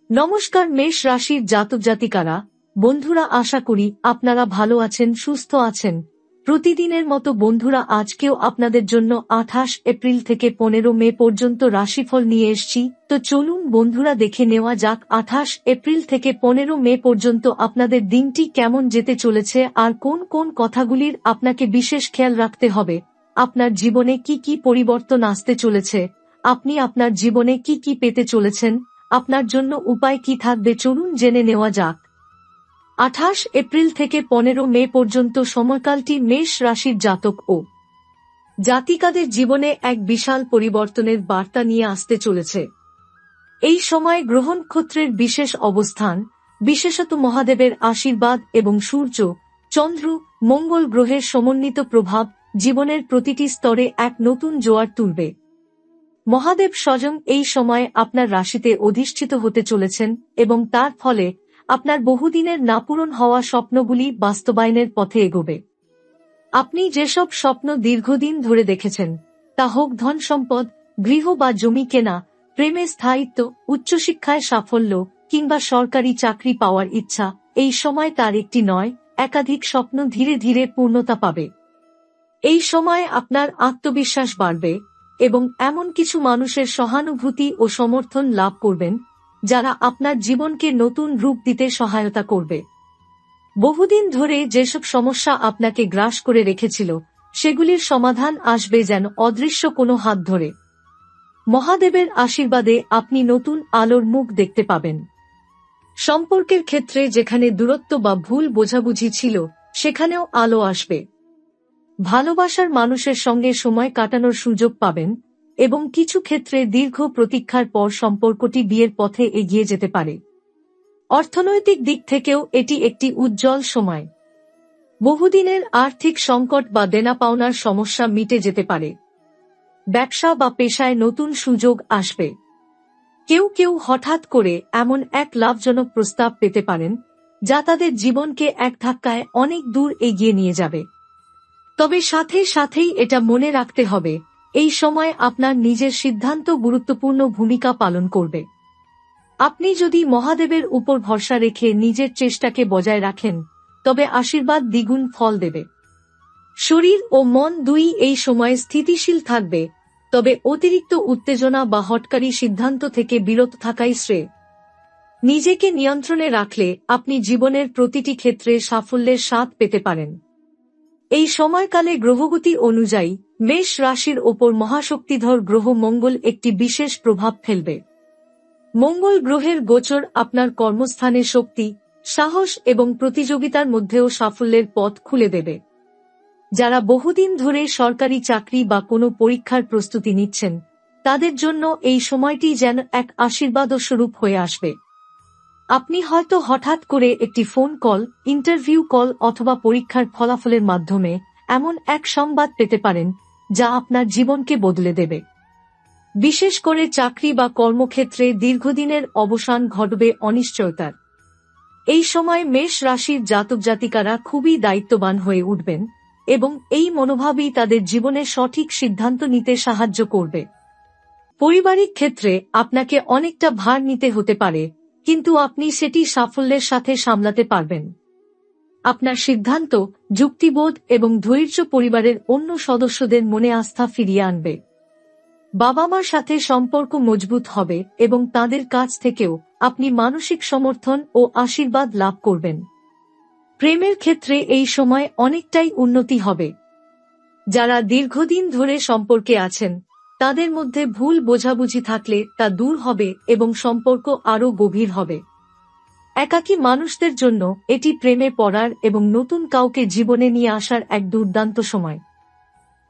নমস্কার মেষ রাশির জাতক জাতিকারা, বন্ধুরা, আশা করি আপনারা ভালো আছেন, সুস্থ আছেন। প্রতিদিনের মতো বন্ধুরা, আজকেও আপনাদের জন্য 28 এপ্রিল থেকে 15 মে পর্যন্ত রাশিফল নিয়ে এসেছি। তো চলুন বন্ধুরা, দেখে নেওয়া যাক 28 এপ্রিল থেকে 15 মে পর্যন্ত আপনাদের দিনটি কেমন যেতে চলেছে আর কোন কোন কথাগুলির আপনাকে বিশেষ খেয়াল রাখতে হবে। আপনার জীবনে কি কি পরিবর্তন আসতে চলেছে, আপনি আপনার জীবনে কি কি পেতে চলেছেন, আপনার জন্য উপায় কি থাকবে, চলুন জেনে নেওয়া যাক। 28 এপ্রিল থেকে 15 মে পর্যন্ত সময়কালটি মেষ রাশির জাতক ও জাতিকাদের জীবনে এক বিশাল পরিবর্তনের বার্তা নিয়ে আসতে চলেছে। এই সময় গ্রহ নক্ষত্রের বিশেষ অবস্থান, বিশেষত মহাদেবের আশীর্বাদ এবং সূর্য, চন্দ্র, মঙ্গল গ্রহের সমন্বিত প্রভাব জীবনের প্রতিটি স্তরে এক নতুন জোয়ার তুলবে। মহাদেব স্বয়ং এই সময়ে আপনার রাশিতে অধিষ্ঠিত হতে চলেছেন এবং তার ফলে আপনার বহুদিনের না পূরণ হওয়া স্বপ্নগুলি বাস্তবায়নের পথে এগোবে। আপনি যেসব স্বপ্ন দীর্ঘদিন ধরে দেখেছেন, তা হোক ধন সম্পদ, গৃহ বা জমি কেনা, প্রেমে স্থায়িত্ব, উচ্চশিক্ষায় সাফল্য কিংবা সরকারি চাকরি পাওয়ার ইচ্ছা, এই সময় তার একটি নয়, একাধিক স্বপ্ন ধীরে ধীরে পূর্ণতা পাবে। এই সময় আপনার আত্মবিশ্বাস বাড়বে এবং এমন কিছু মানুষের সহানুভূতি ও সমর্থন লাভ করবেন যারা আপনার জীবনকে নতুন রূপ দিতে সহায়তা করবে। বহুদিন ধরে যেসব সমস্যা আপনাকে গ্রাস করে রেখেছিল, সেগুলির সমাধান আসবে যেন অদৃশ্য কোনো হাত ধরে। মহাদেবের আশীর্বাদে আপনি নতুন আলোর মুখ দেখতে পাবেন। সম্পর্কের ক্ষেত্রে যেখানে দূরত্ব বা ভুল বোঝাবুঝি ছিল, সেখানেও আলো আসবে। ভালোবাসার মানুষের সঙ্গে সময় কাটানোর সুযোগ পাবেন এবং কিছু ক্ষেত্রে দীর্ঘ প্রতীক্ষার পর সম্পর্কটি বিয়ের পথে এগিয়ে যেতে পারে। অর্থনৈতিক দিক থেকেও এটি একটি উজ্জ্বল সময়। বহুদিনের আর্থিক সংকট বা দেনা পাওনার সমস্যা মিটে যেতে পারে। ব্যবসা বা পেশায় নতুন সুযোগ আসবে। কেউ কেউ হঠাৎ করে এমন এক লাভজনক প্রস্তাব পেতে পারেন যা তাদের জীবনকে এক ধাক্কায় অনেক দূর এগিয়ে নিয়ে যাবে। তবে সাথে সাথেই এটা মনে রাখতে হবে, এই সময় আপনার নিজের সিদ্ধান্ত গুরুত্বপূর্ণ ভূমিকা পালন করবে। আপনি যদি মহাদেবের উপর ভরসা রেখে নিজের চেষ্টাকে বজায় রাখেন, তবে আশীর্বাদ দ্বিগুণ ফল দেবে। শরীর ও মন দুই এই সময়ে স্থিতিশীল থাকবে, তবে অতিরিক্ত উত্তেজনা বা হঠকারী সিদ্ধান্ত থেকে বিরত থাকাই শ্রেয়। নিজেকে নিয়ন্ত্রণে রাখলে আপনি জীবনের প্রতিটি ক্ষেত্রে সাফল্যের স্বাদ পেতে পারেন। এই সময়কালে গ্রহগতি অনুযায়ী মেষ রাশির ওপর মহাশক্তিধর গ্রহ মঙ্গল একটি বিশেষ প্রভাব ফেলবে। মঙ্গল গ্রহের গোচর আপনার কর্মস্থানে শক্তি, সাহস এবং প্রতিযোগিতার মধ্যেও সাফল্যের পথ খুলে দেবে। যারা বহুদিন ধরে সরকারি চাকরি বা কোনো পরীক্ষার প্রস্তুতি নিচ্ছেন, তাদের জন্য এই সময়টি যেন এক আশীর্বাদস্বরূপ হয়ে আসবে। আপনি হয়তো হঠাৎ করে একটি ফোন কল, ইন্টারভিউ কল অথবা পরীক্ষার ফলাফলের মাধ্যমে এমন এক সংবাদ পেতে পারেন যা আপনার জীবনকে বদলে দেবে। বিশেষ করে চাকরি বা কর্মক্ষেত্রে দীর্ঘদিনের অবসান ঘটবে অনিশ্চয়তার। এই সময় মেষ রাশির জাতক জাতিকারা খুবই দায়িত্ববান হয়ে উঠবেন এবং এই মনোভাবই তাদের জীবনে সঠিক সিদ্ধান্ত নিতে সাহায্য করবে। পারিবারিক ক্ষেত্রে আপনাকে অনেকটা ভার নিতে হতে পারে, কিন্তু আপনি সেটি সাফল্যের সাথে সামলাতে পারবেন। আপনার সিদ্ধান্ত, যুক্তিবোধ এবং ধৈর্য পরিবারের অন্য সদস্যদের মনে আস্থা ফিরিয়ে আনবে। বাবা মার সাথে সম্পর্ক মজবুত হবে এবং তাদের কাছ থেকেও আপনি মানসিক সমর্থন ও আশীর্বাদ লাভ করবেন। প্রেমের ক্ষেত্রে এই সময় অনেকটাই উন্নতি হবে। যারা দীর্ঘদিন ধরে সম্পর্কে আছেন, তাদের মধ্যে ভুল বোঝাবুঝি থাকলে তা দূর হবে এবং সম্পর্ক আরও গভীর হবে। একাকী মানুষদের জন্য এটি প্রেমে পড়ার এবং নতুন কাউকে জীবনে নিয়ে আসার এক দুর্দান্ত সময়।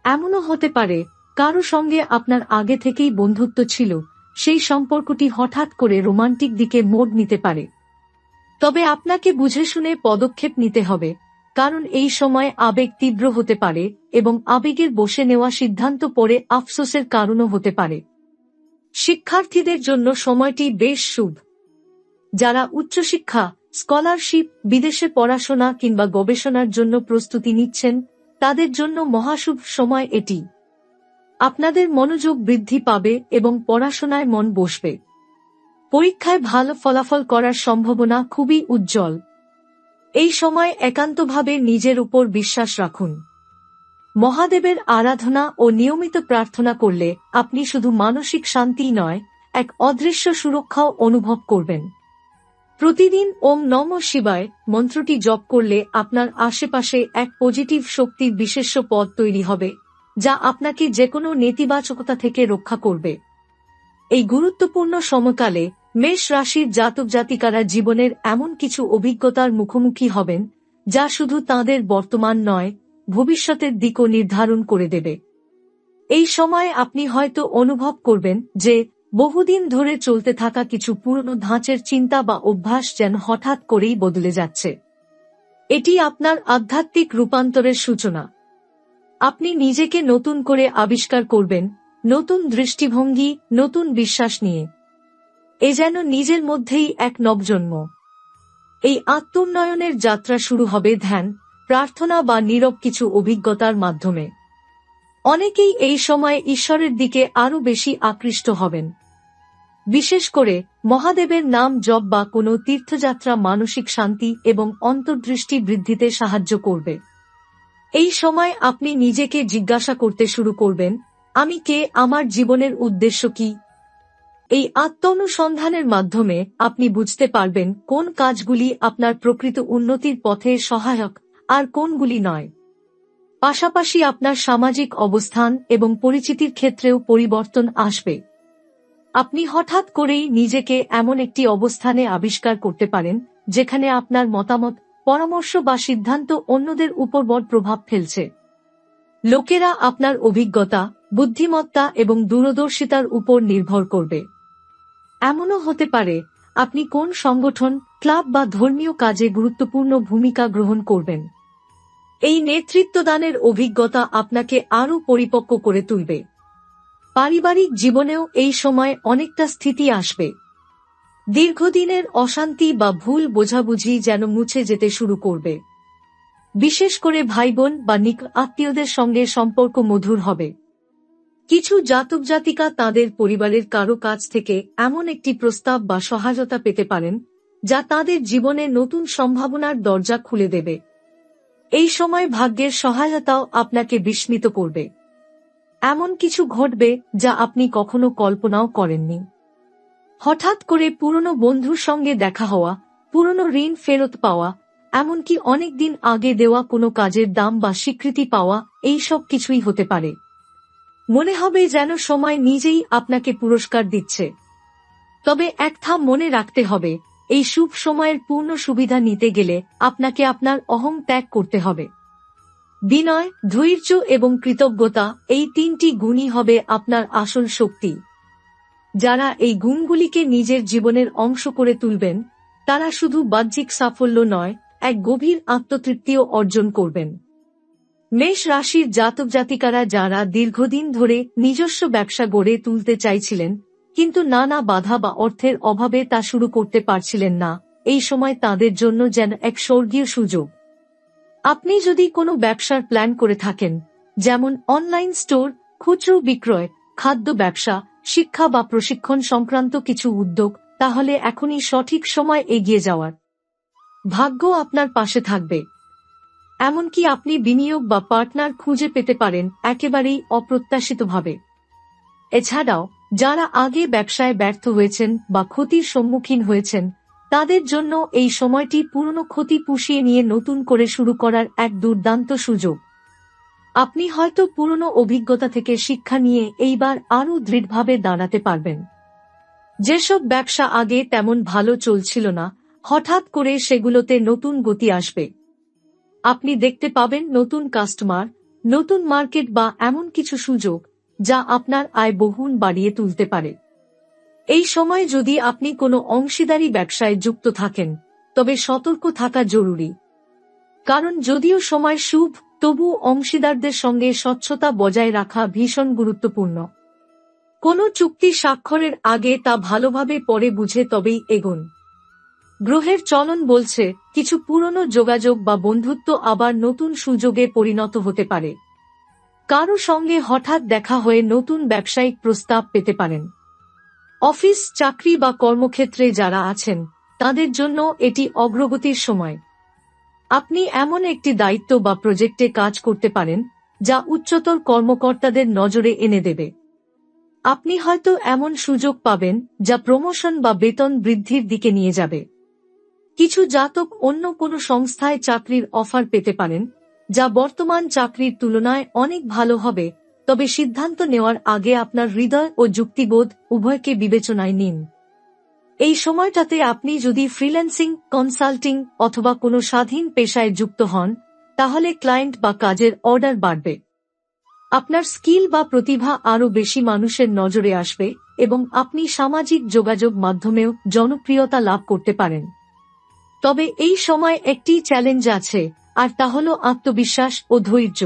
এমনও হতে পারে কারো সঙ্গে আপনার আগে থেকেই বন্ধুত্ব ছিল, সেই সম্পর্কটি হঠাৎ করে রোমান্টিক দিকে মোড় নিতে পারে। তবে আপনাকে বুঝে শুনে পদক্ষেপ নিতে হবে, কারণ এই সময় আবেগ তীব্র হতে পারে এবং আবেগের বশে নেওয়া সিদ্ধান্ত পরে আফসোসের কারণও হতে পারে। শিক্ষার্থীদের জন্য সময়টি বেশ শুভ। যারা উচ্চশিক্ষা, স্কলারশিপ, বিদেশে পড়াশোনা কিংবা গবেষণার জন্য প্রস্তুতি নিচ্ছেন, তাদের জন্য মহাশুভ সময় এটি। আপনাদের মনোযোগ বৃদ্ধি পাবে এবং পড়াশোনায় মন বসবে। পরীক্ষায় ভালো ফলাফল করার সম্ভাবনা খুবই উজ্জ্বল। এই সময় একান্তভাবে নিজের উপর বিশ্বাস রাখুন। মহাদেবের আরাধনা ও নিয়মিত প্রার্থনা করলে আপনি শুধু মানসিক শান্তিই নয়, এক অদৃশ্য সুরক্ষাও অনুভব করবেন। প্রতিদিন ওম নমঃ শিবায় মন্ত্রটি জপ করলে আপনার আশেপাশে এক পজিটিভ শক্তির বিশেষ পদ তৈরি হবে, যা আপনাকে যেকোনো নেতিবাচকতা থেকে রক্ষা করবে। এই গুরুত্বপূর্ণ সময়কালে মেষ রাশির জাতক জাতিকারা জীবনের এমন কিছু অভিজ্ঞতার মুখোমুখি হবেন, যা শুধু তাঁদের বর্তমান নয়, ভবিষ্যতের দিকও নির্ধারণ করে দেবে। এই সময় আপনি হয়তো অনুভব করবেন যে বহুদিন ধরে চলতে থাকা কিছু পুরনো ধাঁচের চিন্তা বা অভ্যাস যেন হঠাৎ করেই বদলে যাচ্ছে। এটি আপনার আধ্যাত্মিক রূপান্তরের সূচনা। আপনি নিজেকে নতুন করে আবিষ্কার করবেন, নতুন দৃষ্টিভঙ্গি, নতুন বিশ্বাস নিয়ে। এ যেন নিজের মধ্যেই এক নবজন্ম। এই আত্মোন্নয়নের যাত্রা শুরু হবে ধ্যান, প্রার্থনা বা নীরব কিছু অভিজ্ঞতার মাধ্যমে। অনেকেই এই সময় ঈশ্বরের দিকে আরও বেশি আকৃষ্ট হবেন। বিশেষ করে মহাদেবের নাম জপ বা কোনো তীর্থযাত্রা মানসিক শান্তি এবং অন্তর্দৃষ্টি বৃদ্ধিতে সাহায্য করবে। এই সময় আপনি নিজেকে জিজ্ঞাসা করতে শুরু করবেন, আমি কে, আমার জীবনের উদ্দেশ্য কি? এই আত্মানুসন্ধানের মাধ্যমে আপনি বুঝতে পারবেন কোন কাজগুলি আপনার প্রকৃত উন্নতির পথে সহায়ক আর কোনগুলি নয়। পাশাপাশি আপনার সামাজিক অবস্থান এবং পরিচিতির ক্ষেত্রেও পরিবর্তন আসবে। আপনি হঠাৎ করেই নিজেকে এমন একটি অবস্থানে আবিষ্কার করতে পারেন যেখানে আপনার মতামত, পরামর্শ বা সিদ্ধান্ত অন্যদের উপর বড় প্রভাব ফেলছে। লোকেরা আপনার অভিজ্ঞতা, বুদ্ধিমত্তা এবং দূরদর্শিতার উপর নির্ভর করবে। এমনও হতে পারে আপনি কোন সংগঠন, ক্লাব বা ধর্মীয় কাজে গুরুত্বপূর্ণ ভূমিকা গ্রহণ করবেন। এই নেতৃত্বদানের অভিজ্ঞতা আপনাকে আরও পরিপক্ক করে তুলবে। পারিবারিক জীবনেও এই সময় অনেকটা স্থিতি আসবে। দীর্ঘদিনের অশান্তি বা ভুল বোঝাবুঝি যেন মুছে যেতে শুরু করবে। বিশেষ করে ভাইবোন বা নিকট আত্মীয়দের সঙ্গে সম্পর্ক মধুর হবে। কিছু জাতক জাতিকা তাঁদের পরিবারের কারো কাছ থেকে এমন একটি প্রস্তাব বা সহায়তা পেতে পারেন, যা তাঁদের জীবনে নতুন সম্ভাবনার দরজা খুলে দেবে। এই সময় ভাগ্যের সহায়তাও আপনাকে বিস্মিত করবে। এমন কিছু ঘটবে যা আপনি কখনো কল্পনাও করেননি। হঠাৎ করে পুরনো বন্ধুর সঙ্গে দেখা হওয়া, পুরনো ঋণ ফেরত পাওয়া, এমনকি অনেকদিন আগে দেওয়া কোনো কাজের দাম বা স্বীকৃতি পাওয়া, এই সব কিছুই হতে পারে। মনে হবে যেন সময় নিজেই আপনাকে পুরস্কার দিচ্ছে। তবে একটা মনে রাখতে হবে, এই শুভ সময়ের পূর্ণ সুবিধা নিতে গেলে আপনাকে আপনার অহং ত্যাগ করতে হবে। বিনয়, ধৈর্য এবং কৃতজ্ঞতা, এই তিনটি গুণই হবে আপনার আসল শক্তি। যারা এই গুণগুলিকে নিজের জীবনের অংশ করে তুলবেন, তারা শুধু বাহ্যিক সাফল্য নয়, এক গভীর আত্মতৃপ্তিও অর্জন করবেন। মেষ রাশির জাতক জাতিকারা যারা দীর্ঘদিন ধরে নিজস্ব ব্যবসা গড়ে তুলতে চাইছিলেন, কিন্তু নানা বাধা বা অর্থের অভাবে তা শুরু করতে পারছিলেন না, এই সময় তাদের জন্য যেন এক স্বর্গীয় সুযোগ। আপনি যদি কোনো ব্যবসার প্ল্যান করে থাকেন, যেমন অনলাইন স্টোর, খুচরো বিক্রয়, খাদ্য ব্যবসা, শিক্ষা বা প্রশিক্ষণ সংক্রান্ত কিছু উদ্যোগ, তাহলে এখনই সঠিক সময় এগিয়ে যাওয়ার। ভাগ্য আপনার পাশে থাকবে। এমনকি আপনি বিনিয়োগ বা পার্টনার খুঁজে পেতে পারেন একেবারেই অপ্রত্যাশিতভাবে। এছাড়াও যারা আগে ব্যবসায় ব্যর্থ হয়েছেন বা ক্ষতির সম্মুখীন হয়েছেন, তাদের জন্য এই সময়টি পুরনো ক্ষতি পুষিয়ে নিয়ে নতুন করে শুরু করার এক দুর্দান্ত সুযোগ। আপনি হয়তো পুরনো অভিজ্ঞতা থেকে শিক্ষা নিয়ে এইবার আরও দৃঢ়ভাবে দাঁড়াতে পারবেন। যেসব ব্যবসা আগে তেমন ভালো চলছিল না, হঠাৎ করে সেগুলোতে নতুন গতি আসবে। আপনি দেখতে পাবেন নতুন কাস্টমার, নতুন মার্কেট বা এমন কিছু সুযোগ যা আপনার আয় বহুগুণ বাড়িয়ে তুলতে পারে। এই সময় যদি আপনি কোনো অংশীদারি ব্যবসায় যুক্ত থাকেন, তবে সতর্ক থাকা জরুরি। কারণ যদিও সময় শুভ, তবু অংশীদারদের সঙ্গে স্বচ্ছতা বজায় রাখা ভীষণ গুরুত্বপূর্ণ। কোনো চুক্তি স্বাক্ষরের আগে তা ভালোভাবে পড়ে বুঝে তবেই এগোন। গ্রহের চলন বলছে কিছু পুরনো যোগাযোগ বা বন্ধুত্ব আবার নতুন সুযোগে পরিণত হতে পারে। কারো সঙ্গে হঠাৎ দেখা হয়ে নতুন ব্যবসায়িক প্রস্তাব পেতে পারেন। অফিস, চাকরি বা কর্মক্ষেত্রে যারা আছেন তাদের জন্য এটি অগ্রগতির সময়। আপনি এমন একটি দায়িত্ব বা প্রজেক্টে কাজ করতে পারেন যা উচ্চতর কর্মকর্তাদের নজরে এনে দেবে। আপনি হয়তো এমন সুযোগ পাবেন যা প্রমোশন বা বেতন বৃদ্ধির দিকে নিয়ে যাবে। কিছু জাতক অন্য কোনো সংস্থায় চাকরির অফার পেতে পারেন যা বর্তমান চাকরির তুলনায় অনেক ভালো হবে, তবে সিদ্ধান্ত নেওয়ার আগে আপনার হৃদয় ও যুক্তিবোধ উভয়কে বিবেচনায় নিন। এই সময়টাতে আপনি যদি ফ্রিল্যান্সিং, কনসাল্টিং অথবা কোনো স্বাধীন পেশায় যুক্ত হন, তাহলে ক্লায়েন্ট বা কাজের অর্ডার বাড়বে। আপনার স্কিল বা প্রতিভা আরও বেশি মানুষের নজরে আসবে এবং আপনি সামাজিক যোগাযোগ মাধ্যমেও জনপ্রিয়তা লাভ করতে পারেন। তবে এই সময় একটি চ্যালেঞ্জ আছে, আর তা হল আত্মবিশ্বাস ও ধৈর্য।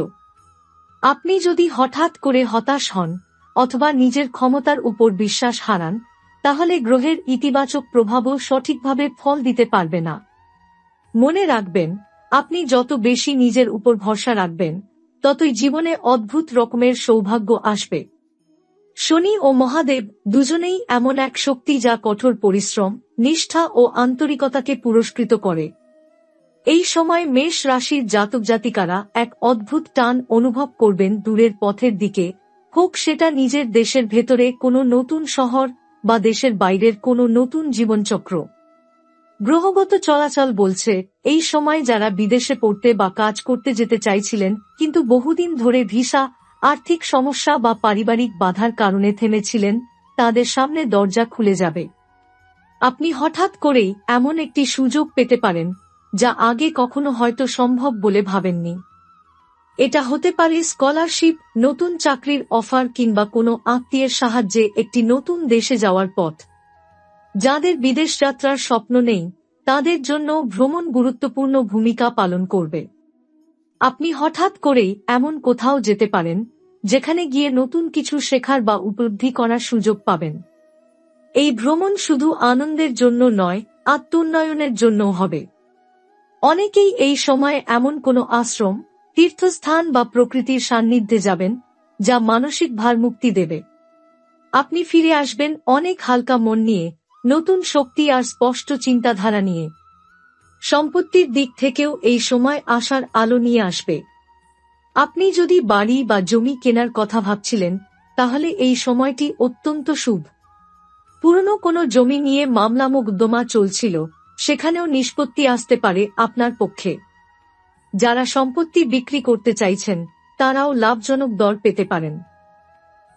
আপনি যদি হঠাৎ করে হতাশ হন অথবা নিজের ক্ষমতার উপর বিশ্বাস হারান, তাহলে গ্রহের ইতিবাচক প্রভাবও সঠিকভাবে ফল দিতে পারবে না। মনে রাখবেন, আপনি যত বেশি নিজের উপর ভরসা রাখবেন, ততই জীবনে অদ্ভুত রকমের সৌভাগ্য আসবে। শনি ও মহাদেব দুজনেই এমন এক শক্তি যা কঠোর পরিশ্রম, নিষ্ঠা ও আন্তরিকতাকে পুরস্কৃত করে। এই সময় মেষ রাশির জাতক জাতিকারা এক অদ্ভুত টান অনুভব করবেন দূরের পথের দিকে, হোক সেটা নিজের দেশের ভেতরে কোনো নতুন শহর বা দেশের বাইরের কোনো নতুন জীবনচক্র। গ্রহগত চলাচল বলছে এই সময় যারা বিদেশে পড়তে বা কাজ করতে যেতে চাইছিলেন কিন্তু বহুদিন ধরে ভিসা, আর্থিক সমস্যা বা পারিবারিক বাধার কারণে থেমেছিলেন, তাদের সামনে দরজা খুলে যাবে। আপনি হঠাৎ করেই এমন একটি সুযোগ পেতে পারেন যা আগে কখনো হয়তো সম্ভব বলে ভাবেননি। এটা হতে পারে স্কলারশিপ, নতুন চাকরির অফার কিংবা কোনো আত্মীয়ের সাহায্যে একটি নতুন দেশে যাওয়ার পথ। যাদের বিদেশ যাত্রার স্বপ্ন নেই, তাদের জন্য ভ্রমণ গুরুত্বপূর্ণ ভূমিকা পালন করবে। আপনি হঠাৎ করেই এমন কোথাও যেতে পারেন যেখানে গিয়ে নতুন কিছু শেখার বা উপলব্ধি করার সুযোগ পাবেন। এই ভ্রমণ শুধু আনন্দের জন্য নয়, আত্মোন্নয়নের জন্যও হবে। অনেকেই এই সময় এমন কোনো আশ্রম, তীর্থস্থান বা প্রকৃতির সান্নিধ্যে যাবেন যা মানসিক ভারমুক্তি দেবে। আপনি ফিরে আসবেন অনেক হালকা মন নিয়ে, নতুন শক্তি আর স্পষ্ট চিন্তাধারা নিয়ে। সম্পত্তির দিক থেকেও এই সময় আশার আলো নিয়ে আসবে। আপনি যদি বাড়ি বা জমি কেনার কথা ভাবছিলেন, তাহলে এই সময়টি অত্যন্ত শুভ। পুরনো কোনো জমি নিয়ে মামলা মোকদ্দমা চলছিল, সেখানেও নিষ্পত্তি আসতে পারে আপনার পক্ষে। যারা সম্পত্তি বিক্রি করতে চাইছেন, তারাও লাভজনক দর পেতে পারেন।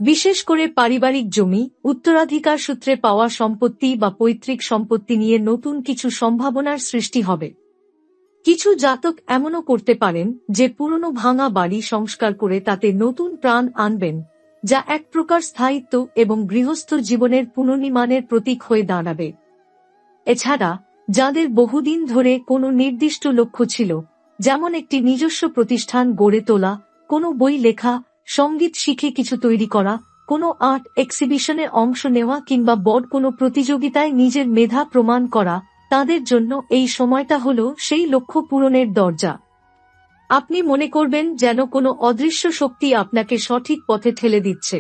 বিশেষ করে পারিবারিক জমি, উত্তরাধিকার সূত্রে পাওয়া সম্পত্তি বা পৈতৃক সম্পত্তি নিয়ে নতুন কিছু সম্ভাবনার সৃষ্টি হবে। কিছু জাতক এমনও করতে পারেন যে পুরনো ভাঙা বাড়ি সংস্কার করে তাতে নতুন প্রাণ আনবেন, যা এক প্রকার স্থায়িত্ব এবং গৃহস্থ জীবনের পুনর্নির্মাণের প্রতীক হয়ে দাঁড়াবে। এছাড়া যাদের বহুদিন ধরে কোনো নির্দিষ্ট লক্ষ্য ছিল, যেমন একটি নিজস্ব প্রতিষ্ঠান গড়ে তোলা, কোনো বই লেখা, সঙ্গীত শিখে কিছু তৈরি করা, কোনো আর্ট এক্সিবিশনে অংশ নেওয়া কিংবা বড় কোনো প্রতিযোগিতায় নিজের মেধা প্রমাণ করা, তাদের জন্য এই সময়টা হলো সেই লক্ষ্য পূরণের দরজা। আপনি মনে করবেন যেন কোনো অদৃশ্য শক্তি আপনাকে সঠিক পথে ঠেলে দিচ্ছে।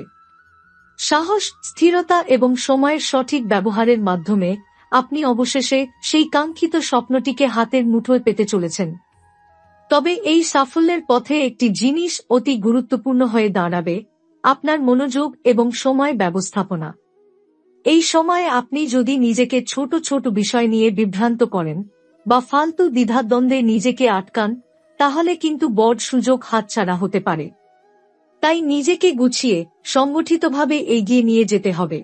সাহস, স্থিরতা এবং সময়ের সঠিক ব্যবহারের মাধ্যমে আপনি অবশেষে সেই কাঙ্ক্ষিত স্বপ্নটিকে হাতের মুঠোয় পেতে চলেছেন। তবে এই সাফল্যের পথে একটি জিনিস অতি গুরুত্বপূর্ণ হয়ে দাঁড়াবে, আপনার মনোযোগ এবং সময় ব্যবস্থাপনা। এই সময়ে আপনি যদি নিজেকে ছোট ছোট বিষয় নিয়ে বিভ্রান্ত করেন বা ফালতু দ্বিধাদ্বন্দ্বে নিজেকে আটকান, তাহলে কিন্তু বড় সুযোগ হাতছাড়া হতে পারে। তাই নিজেকে গুছিয়ে সংগঠিতভাবে এগিয়ে নিয়ে যেতে হবে।